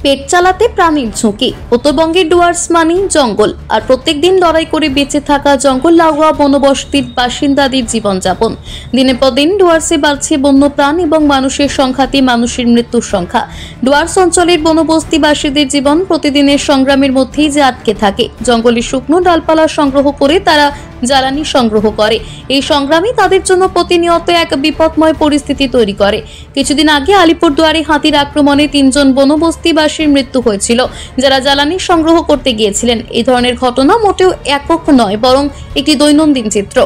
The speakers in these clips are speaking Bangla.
পেট চালাতে প্রাণীর ঝুঁকি। উত্তরবঙ্গের ডুয়ার্স মানেই জঙ্গল, আর প্রত্যেকদিন লড়াই করে বেঁচে থাকা জঙ্গল লাগোয়া বনবসতির বাসিন্দাদের জীবনযাপন। দিনের পর দিন ডুয়ার্সে বাড়ছে বন্যপ্রাণ এবং মানুষের সংখ্যাতে মানুষের মৃত্যুর সংখ্যা। ডুয়ার্স অঞ্চলের বনবস্তিবাসীদের জীবন প্রতিদিনের সংগ্রামের মধ্যেই যে আটকে থাকে। জঙ্গলের শুকনো ডালপালা সংগ্রহ করে তারা জ্বালানি সংগ্রহ করে। এই সংগ্রামই তাদের জন্য প্রতিনিয়ত এক বিপদময় পরিস্থিতি তৈরি করে। কিছুদিন আগে আলিপুরদুয়ারে হাতির আক্রমণে 3 জন বনবস্তিবাসীর মৃত্যু হয়েছিল, যারা জ্বালানি সংগ্রহ করতে গিয়েছিলেন। এই ধরনের ঘটনা মোটেও একক নয়, বরং একটি দৈনন্দিন চিত্র।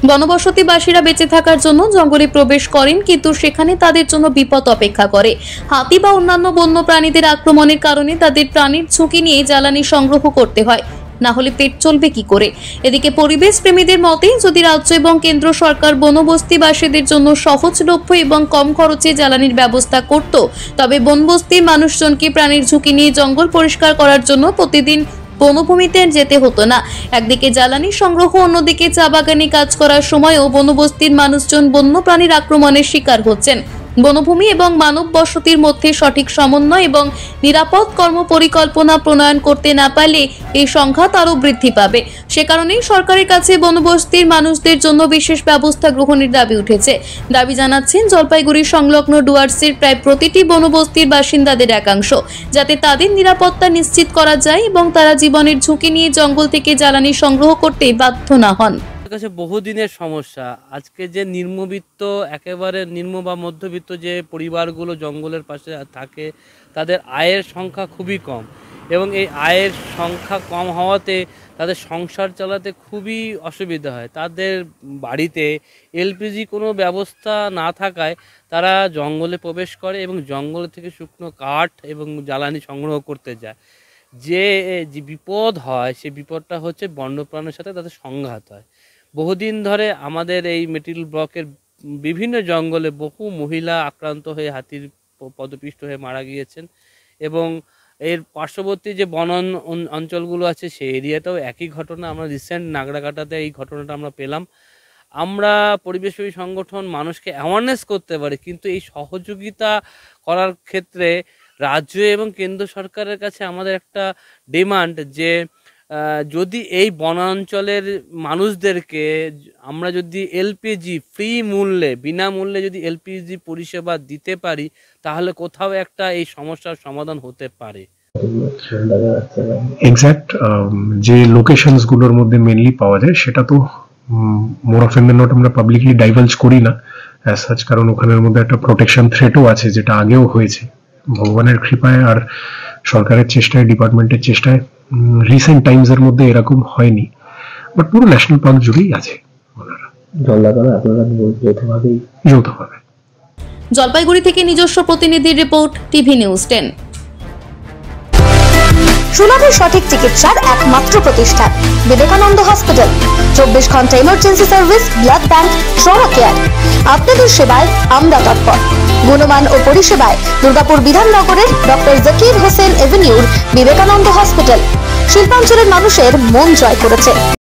বনবসতিবাসীরা বেঁচে থাকার জন্য জঙ্গলে প্রবেশ করেন, কিন্তু সেখানে তাদের জন্য বিপদ অপেক্ষা করে। হাতি বা অন্যান্য বন্য প্রাণীদের আক্রমণের কারণে তাদের প্রাণীর ঝুঁকি নিয়ে জ্বালানি সংগ্রহ করতে হয়, না হলে পেট চলবে কি করে। এদিকে পরিবেশ প্রেমীদের মতে, যদি রাজ্য এবং কেন্দ্র সরকার বনবস্তিবাসীদের জন্য সহজলভ্য এবং কম খরচে জ্বালানির ব্যবস্থা করত, তবে বনবস্তির মানুষজনকে প্রাণীর ঝুঁকি নিয়ে জঙ্গল পরিষ্কার করার জন্য প্রতিদিন বনভূমিতে যেতে হতো না। একদিকে জ্বালানি সংগ্রহ, অন্যদিকে চা বাগানে কাজ করার সময়ও বনবস্তির মানুষজন বন্যপ্রাণীর আক্রমণের শিকার হচ্ছেন। বনভূমি এবং মানব বসতির মধ্যে সঠিক সমন্বয় এবং নিরাপদ কর্মপরিকল্পনা প্রণয়ন করতে না পারলে এই সংঘাত আরও বৃদ্ধি পাবে। সে কারণেই সরকারের কাছে বনবস্তির মানুষদের জন্য বিশেষ ব্যবস্থা গ্রহণের দাবি উঠেছে। দাবি জানাচ্ছেন জলপাইগুড়ি সংলগ্ন ডুয়ার্সের প্রায় প্রতিটি বনবস্তির বাসিন্দাদের একাংশ, যাতে তাদের নিরাপত্তা নিশ্চিত করা যায় এবং তারা জীবনের ঝুঁকি নিয়ে জঙ্গল থেকে জ্বালানি সংগ্রহ করতে বাধ্য না হন। কাছে বহুদিনের সমস্যা। আজকে যে নিম্নবিত্ত, একেবারে নিম্ন বা মধ্যবিত্ত যে পরিবারগুলো জঙ্গলের পাশে থাকে, তাদের আয়ের সংখ্যা খুবই কম, এবং এই আয়ের সংখ্যা কম হওয়াতে তাদের সংসার চালাতে খুবই অসুবিধা হয়। তাদের বাড়িতে এলপিজি কোনো ব্যবস্থা না থাকায় তারা জঙ্গলে প্রবেশ করে এবং জঙ্গল থেকে শুকনো কাঠ এবং জ্বালানি সংগ্রহ করতে যায়। যে বিপদ হয়, সে বিপদটা হচ্ছে বন্যপ্রাণের সাথে তাদের সংঘাত হয়। বহুদিন ধরে আমাদের এই মেটিল ব্লকের বিভিন্ন জঙ্গলে বহু মহিলা আক্রান্ত হয়ে হাতির পদপিষ্ট হয়ে মারা গিয়েছেন, এবং এর পার্শ্ববর্তী যে বন অঞ্চলগুলো আছে সেই এরিয়াতেও একই ঘটনা। আমরা রিসেন্ট নাগরাকাটাতে এই ঘটনাটা আমরা পেলাম। আমরা পরিবেশপ্রেমী সংগঠন মানুষকে অ্যাওয়ারনেস করতে পারি, কিন্তু এই সহযোগিতা করার ক্ষেত্রে রাজ্য এবং কেন্দ্র সরকারের কাছে আমাদের একটা ডিমান্ড যে যদি এই বনাঞ্চলের মানুষদেরকে আমরা যদি এলপিজি ফ্রি মূল্যে, বিনামূল্যে যদি এলপিজি পরিষেবা দিতে পারি, তাহলে কোথাও একটা এই সমস্যার সমাধান হতে পারে। এক্স্যাক্ট যে লোকেশনস গুলোর মধ্যে মেনলি পাওয়া যায়, সেটা তো মোর অফ দ্য নট আমরা পাবলিকলি ডাইভালজ করি না অ্যাজ সাচ, কারণ ওখানের মধ্যে একটা প্রোটেকশন থ্রেটও আছে, যেটা আগেও হয়েছে। ভগবানের কৃপায় আর সরকারের চেষ্টায়, ডিপার্টমেন্টের চেষ্টায় রিসেন্ট টাইমস এর মধ্যে এরকম হয়নি, বাট পুরো ন্যাশনাল পার্ক জুড়েই আছে। যৌথভাবে। জলপাইগুড়ি থেকে নিজস্ব প্রতিনিধির রিপোর্ট, টিভি নিউজ 10। সুলভে সঠিক চিকিৎসার একমাত্র প্রতিষ্ঠান বিবেকানন্দ হসপিটাল। 24 ঘন্টা emergency service, blood bank, trauma care. আপনাদের সেবায় আমরা তৎপর। গুণমান ও পরিষেবায় দুর্গাপুর বিধাননগরের ডক্টর জাকির হোসেন এভিনিউর বিবেকানন্দ হসপিটাল শিল্পাঞ্চলের মানুষের মন জয় করেছে।